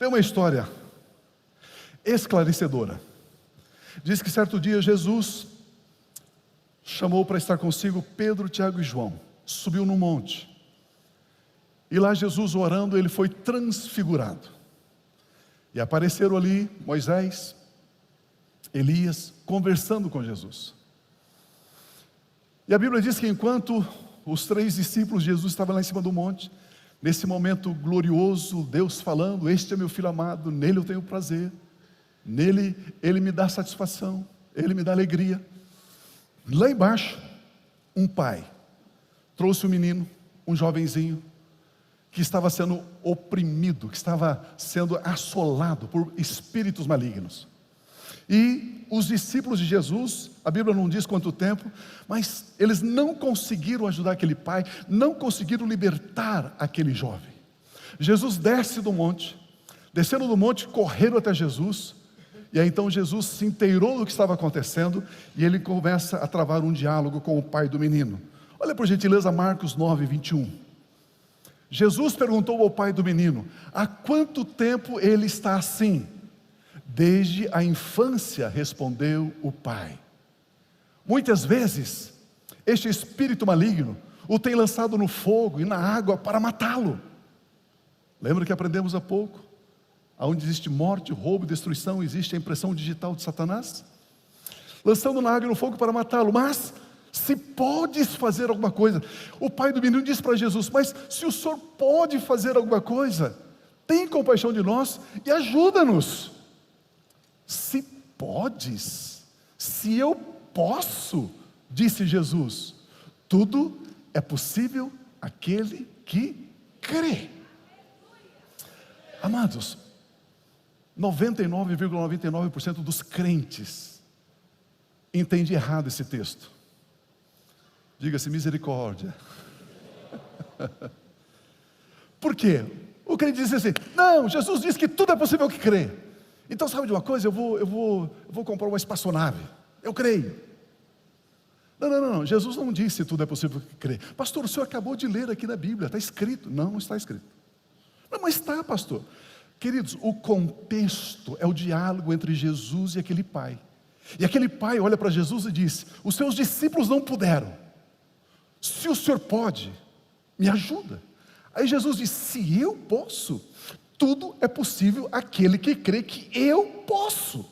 Tem uma história esclarecedora. Diz que certo dia Jesus chamou para estar consigo Pedro, Tiago e João. Subiu no monte. E lá Jesus orando, ele foi transfigurado. E apareceram ali Moisés, Elias, conversando com Jesus. E a Bíblia diz que enquanto os 3 discípulos de Jesus estavam lá em cima do monte, nesse momento glorioso, Deus falando: este é meu filho amado, nele eu tenho prazer, nele ele me dá satisfação, ele me dá alegria. Lá embaixo, um pai trouxe um menino, um jovenzinho, que estava sendo oprimido, que estava sendo assolado por espíritos malignos. E os discípulos de Jesus, a Bíblia não diz quanto tempo, mas eles não conseguiram ajudar aquele pai, não conseguiram libertar aquele jovem. Jesus desce do monte, descendo do monte, correram até Jesus, e aí então Jesus se inteirou do que estava acontecendo, e ele começa a travar um diálogo com o pai do menino. Olha por gentileza Marcos 9, 21. Jesus perguntou ao pai do menino: há quanto tempo ele está assim? Desde a infância, respondeu o pai. Muitas vezes, este espírito maligno o tem lançado no fogo e na água para matá-lo. Lembra que aprendemos há pouco? Onde existe morte, roubo e destruição, existe a impressão digital de Satanás? Lançando na água e no fogo para matá-lo. Mas, se podes fazer alguma coisa, o pai do menino disse para Jesus: mas se o senhor pode fazer alguma coisa, tem compaixão de nós e ajuda-nos. Se podes, se eu posso, disse Jesus, tudo é possível àquele que crê. Amados, 99,99% dos crentes entende errado esse texto. Diga-se misericórdia. Por quê? O crente diz assim: não, Jesus disse que tudo é possível que crê. Então sabe de uma coisa, eu vou comprar uma espaçonave, eu creio. Não, Jesus não disse tudo é possível que crê. Pastor, o senhor acabou de ler aqui na Bíblia, está escrito. Não está escrito. Não, mas está, pastor. Queridos, o contexto é o diálogo entre Jesus e aquele pai. E aquele pai olha para Jesus e diz: os seus discípulos não puderam, se o senhor pode, me ajuda. Aí Jesus diz: se eu posso, tudo é possível àquele que crê que eu posso.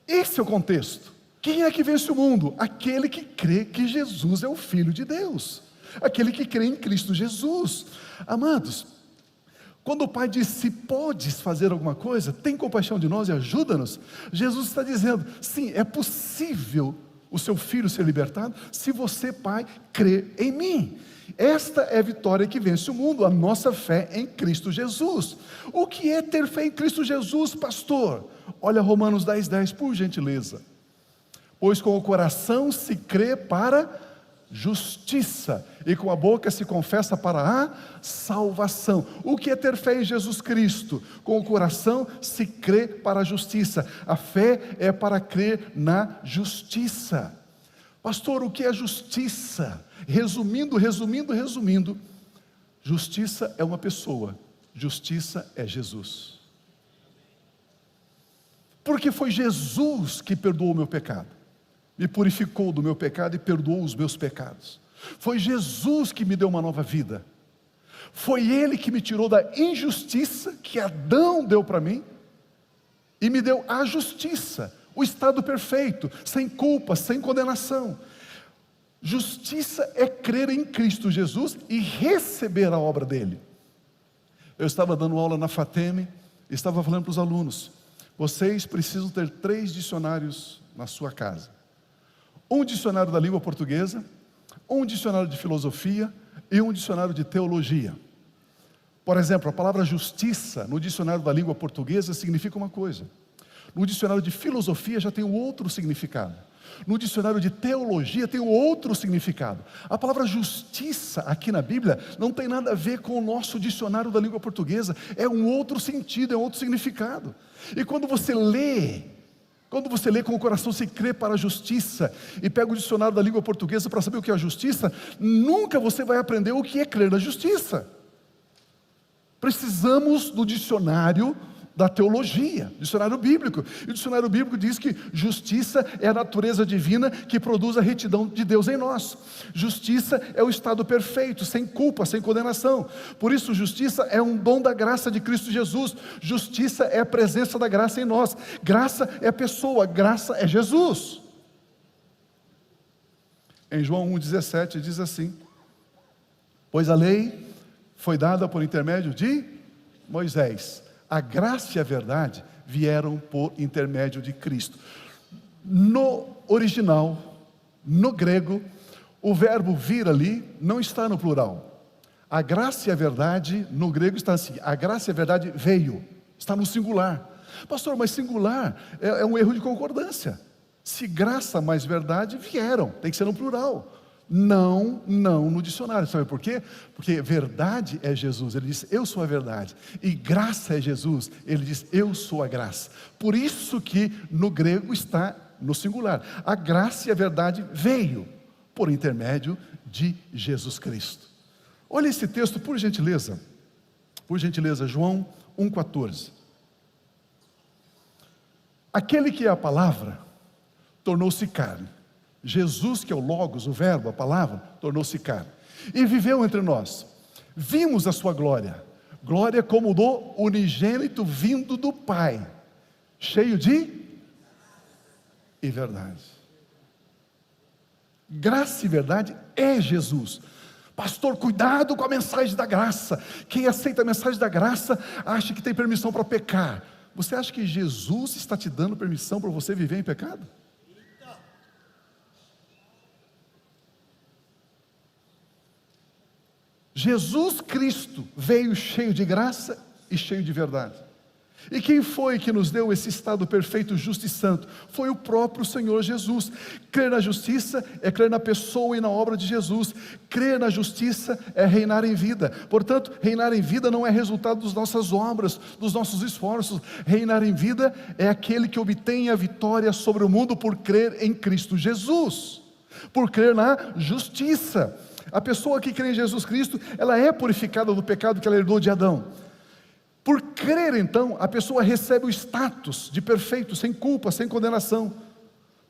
Esse é o contexto. Quem é que vence o mundo? Aquele que crê que Jesus é o Filho de Deus, aquele que crê em Cristo Jesus. Amados, quando o pai diz: se podes fazer alguma coisa, tem compaixão de nós e ajuda-nos, Jesus está dizendo: sim, é possível o seu filho ser libertado, se você, pai, crê em mim. Esta é a vitória que vence o mundo, a nossa fé em Cristo Jesus. O que é ter fé em Cristo Jesus, pastor? Olha Romanos 10:10, por gentileza. Pois com o coração se crê para justiça, e com a boca se confessa para a salvação. O que é ter fé em Jesus Cristo? Com o coração se crê para a justiça. A fé é para crer na justiça. Pastor, o que é justiça? Resumindo, justiça é uma pessoa, justiça é Jesus. Porque foi Jesus que perdoou o meu pecado, me purificou do meu pecado e perdoou os meus pecados. Foi Jesus que me deu uma nova vida. Foi Ele que me tirou da injustiça que Adão deu para mim e me deu a justiça, o estado perfeito, sem culpa, sem condenação. Justiça é crer em Cristo Jesus e receber a obra dele. Eu estava dando aula na FATEM, estava falando para os alunos: vocês precisam ter 3 dicionários na sua casa. Um dicionário da língua portuguesa, um dicionário de filosofia e um dicionário de teologia. Por exemplo, a palavra justiça no dicionário da língua portuguesa significa uma coisa. No dicionário de filosofia já tem um outro significado. No dicionário de teologia tem um outro significado. A palavra justiça aqui na Bíblia não tem nada a ver com o nosso dicionário da língua portuguesa. É um outro sentido, é um outro significado. E quando você lê com o coração se crê para a justiça, e pega o dicionário da língua portuguesa para saber o que é a justiça, nunca você vai aprender o que é crer na justiça. Precisamos do dicionário da teologia, dicionário bíblico. E o dicionário bíblico diz que justiça é a natureza divina que produz a retidão de Deus em nós. Justiça é o estado perfeito, sem culpa, sem condenação. Por isso, justiça é um dom da graça de Cristo Jesus. Justiça é a presença da graça em nós. Graça é a pessoa, graça é Jesus. Em João 1,17 diz assim: pois a lei foi dada por intermédio de Moisés. A graça e a verdade vieram por intermédio de Cristo. No original, no grego, o verbo vir ali não está no plural. A graça e a verdade, no grego está assim: a graça e a verdade veio, está no singular. Pastor, mas singular é um erro de concordância. Se graça mais verdade vieram, tem que ser no plural. Não no dicionário. Sabe por quê? Porque verdade é Jesus, ele diz eu sou a verdade. E graça é Jesus, ele diz eu sou a graça. Por isso que no grego está no singular. A graça e a verdade veio por intermédio de Jesus Cristo. Olha esse texto, por gentileza. Por gentileza, João 1,14. Aquele que é a palavra tornou-se carne. Jesus, que é o Logos, o verbo, a palavra, tornou-se carne e viveu entre nós. Vimos a sua glória, glória como do unigênito vindo do Pai, cheio de e verdade. Graça e verdade é Jesus. Pastor, cuidado com a mensagem da graça. Quem aceita a mensagem da graça acha que tem permissão para pecar. Você acha que Jesus está te dando permissão para você viver em pecado? Jesus Cristo veio cheio de graça e cheio de verdade. E quem foi que nos deu esse estado perfeito, justo e santo? Foi o próprio Senhor Jesus. Crer na justiça é crer na pessoa e na obra de Jesus. Crer na justiça é reinar em vida. Portanto, reinar em vida não é resultado das nossas obras, dos nossos esforços. Reinar em vida é aquele que obtém a vitória sobre o mundo por crer em Cristo Jesus, por crer na justiça. A pessoa que crê em Jesus Cristo, ela é purificada do pecado que ela herdou de Adão. Por crer então, a pessoa recebe o status de perfeito, sem culpa, sem condenação.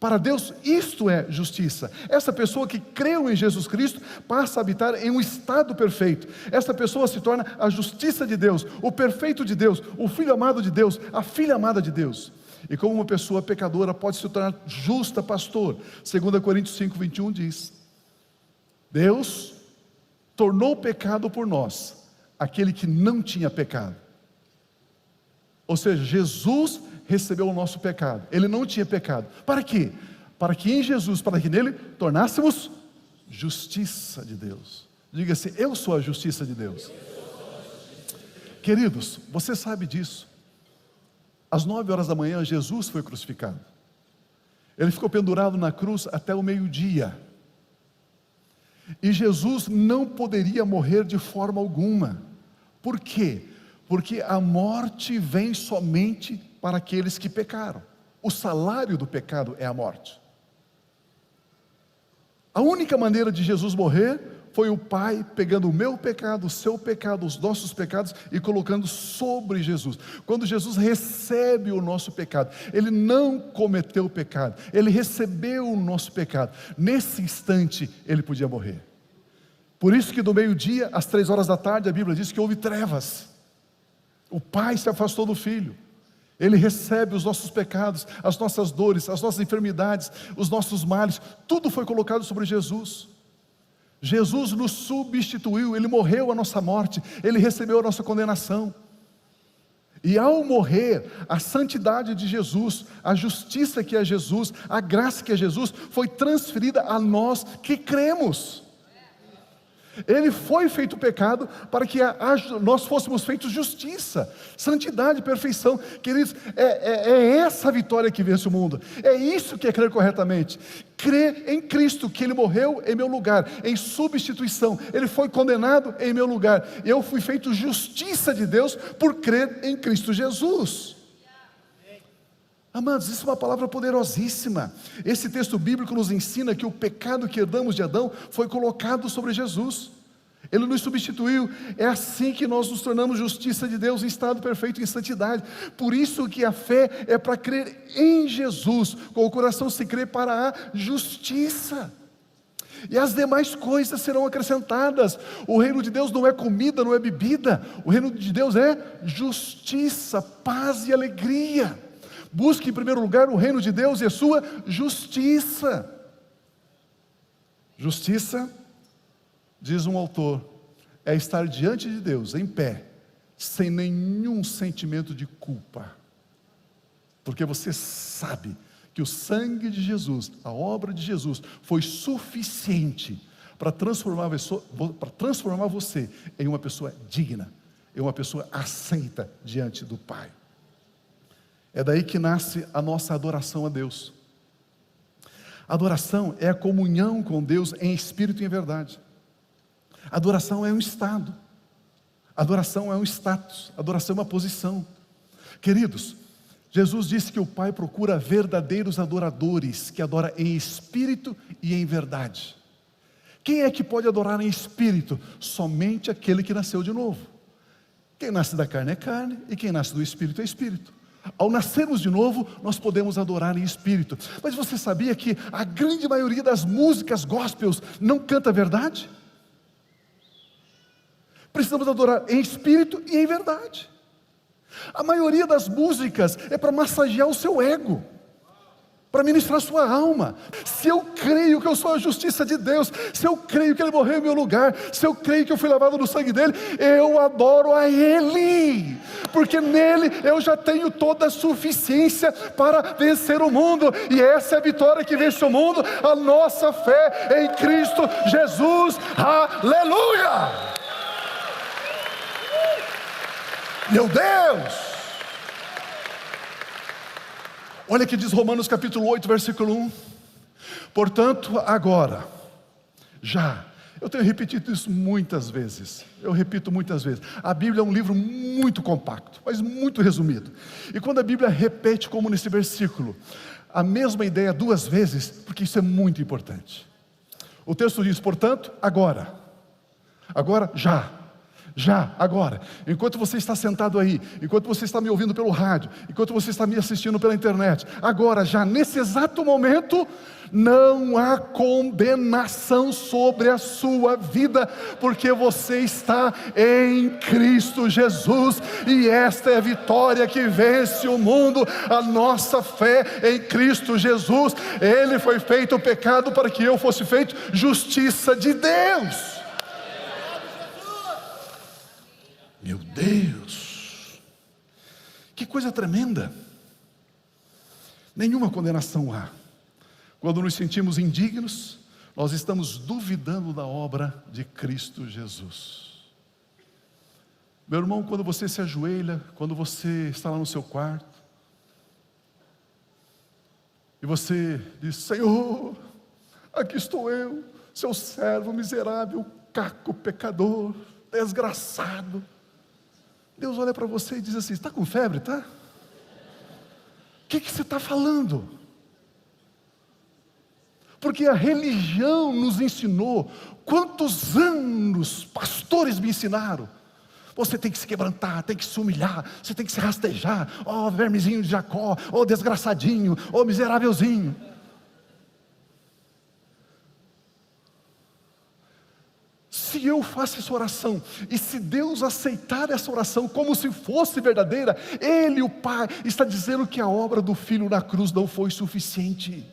Para Deus, isto é justiça. Essa pessoa que creu em Jesus Cristo, passa a habitar em um estado perfeito. Essa pessoa se torna a justiça de Deus, o perfeito de Deus, o filho amado de Deus, a filha amada de Deus. E como uma pessoa pecadora pode se tornar justa, pastor? 2 Coríntios 5,21 diz: Deus tornou pecado por nós aquele que não tinha pecado. Ou seja, Jesus recebeu o nosso pecado. Ele não tinha pecado. Para quê? Para que em Jesus, para que nele tornássemos justiça de Deus. Diga-se, eu sou a justiça de Deus. Queridos, você sabe disso. Às 9 horas da manhã, Jesus foi crucificado. Ele ficou pendurado na cruz até o meio-dia. E Jesus não poderia morrer de forma alguma. Por quê? Porque a morte vem somente para aqueles que pecaram. O salário do pecado é a morte. A única maneira de Jesus morrer foi o Pai pegando o meu pecado, o seu pecado, os nossos pecados e colocando sobre Jesus. Quando Jesus recebe o nosso pecado, Ele não cometeu o pecado, Ele recebeu o nosso pecado. Nesse instante, Ele podia morrer. Por isso que do meio-dia às 3 horas da tarde, a Bíblia diz que houve trevas. O Pai se afastou do Filho. Ele recebe os nossos pecados, as nossas dores, as nossas enfermidades, os nossos males. Tudo foi colocado sobre Jesus. Jesus nos substituiu, Ele morreu a nossa morte, Ele recebeu a nossa condenação. E ao morrer, a santidade de Jesus, a justiça que é Jesus, a graça que é Jesus, foi transferida a nós que cremos. Ele foi feito pecado para que nós fôssemos feitos justiça, santidade, perfeição. Queridos, é essa vitória que vence o mundo. É isso que é crer corretamente. Crer em Cristo, que Ele morreu em meu lugar, em substituição. Ele foi condenado em meu lugar. E eu fui feito justiça de Deus por crer em Cristo Jesus. Amados, isso é uma palavra poderosíssima. Esse texto bíblico nos ensina que o pecado que herdamos de Adão foi colocado sobre Jesus. Ele nos substituiu. É assim que nós nos tornamos justiça de Deus em estado perfeito, em santidade. Por isso que a fé é para crer em Jesus. Com o coração se crê para a justiça. E as demais coisas serão acrescentadas. O reino de Deus não é comida, não é bebida. O reino de Deus é justiça, paz e alegria. Busque em primeiro lugar o reino de Deus e a sua justiça. Justiça, diz um autor, é estar diante de Deus, em pé, sem nenhum sentimento de culpa. Porque você sabe que o sangue de Jesus, a obra de Jesus, foi suficiente para transformar você em uma pessoa digna, em uma pessoa aceita diante do Pai. É daí que nasce a nossa adoração a Deus. Adoração é a comunhão com Deus em espírito e em verdade. Adoração é um estado. Adoração é um status. Adoração é uma posição. Queridos, Jesus disse que o Pai procura verdadeiros adoradores, que adoram em espírito e em verdade. Quem é que pode adorar em espírito? Somente aquele que nasceu de novo. Quem nasce da carne é carne, e quem nasce do espírito é espírito. Ao nascermos de novo, nós podemos adorar em espírito. Mas você sabia que a grande maioria das músicas gospels não canta a verdade? Precisamos adorar em espírito e em verdade. A maioria das músicas é para massagear o seu ego, para ministrar a sua alma. Se eu creio que eu sou a justiça de Deus, se eu creio que Ele morreu em meu lugar, se eu creio que eu fui lavado no sangue dEle, eu adoro a Ele, porque nele eu já tenho toda a suficiência para vencer o mundo, e essa é a vitória que vence o mundo, a nossa fé em Cristo Jesus. Aleluia! Meu Deus! Olha que diz Romanos capítulo 8, versículo 1. Portanto, agora, eu tenho repetido isso muitas vezes, eu repito muitas vezes, a Bíblia é um livro muito compacto, mas muito resumido, e quando a Bíblia repete, como nesse versículo, a mesma ideia duas vezes, porque isso é muito importante. O texto diz, portanto, agora, agora, enquanto você está sentado aí, enquanto você está me ouvindo pelo rádio, enquanto você está me assistindo pela internet, agora, já nesse exato momento, não há condenação sobre a sua vida, porque você está em Cristo Jesus, e esta é a vitória que vence o mundo, a nossa fé em Cristo Jesus. Ele foi feito pecado para que eu fosse feito justiça de Deus. Meu Deus, que coisa tremenda. Nenhuma condenação há. Quando nos sentimos indignos, nós estamos duvidando da obra de Cristo Jesus. Meu irmão, quando você se ajoelha, quando você está lá no seu quarto, e você diz, Senhor, aqui estou eu, seu servo miserável, caco, pecador, desgraçado. Deus olha para você e diz assim, está com febre, tá? O que você está falando? Porque a religião nos ensinou, quantos anos pastores me ensinaram, você tem que se quebrantar, tem que se humilhar, você tem que se rastejar, ó vermezinho de Jacó, ó desgraçadinho, ó miserávelzinho. Se eu faço essa oração, e se Deus aceitar essa oração como se fosse verdadeira, Ele, o Pai, está dizendo que a obra do Filho na cruz não foi suficiente.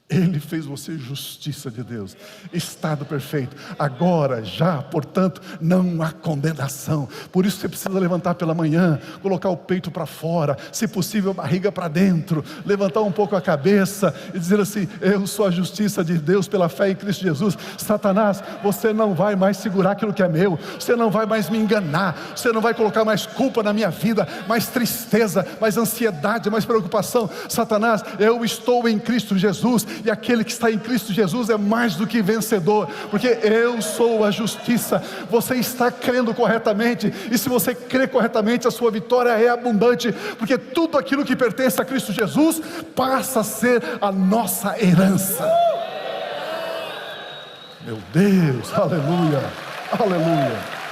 Ele fez você justiça de Deus, estado perfeito. Agora, portanto, não há condenação. Por isso você precisa levantar pela manhã, colocar o peito para fora, se possível a barriga para dentro, levantar um pouco a cabeça e dizer assim, eu sou a justiça de Deus pela fé em Cristo Jesus. Satanás, você não vai mais segurar aquilo que é meu, você não vai mais me enganar, você não vai colocar mais culpa na minha vida, mais tristeza, mais ansiedade, mais preocupação. Satanás, eu estou em Cristo Jesus, e aquele que está em Cristo Jesus é mais do que vencedor, porque eu sou a justiça. Você está crendo corretamente, e se você crê corretamente, a sua vitória é abundante, porque tudo aquilo que pertence a Cristo Jesus passa a ser a nossa herança. Meu Deus, aleluia, aleluia.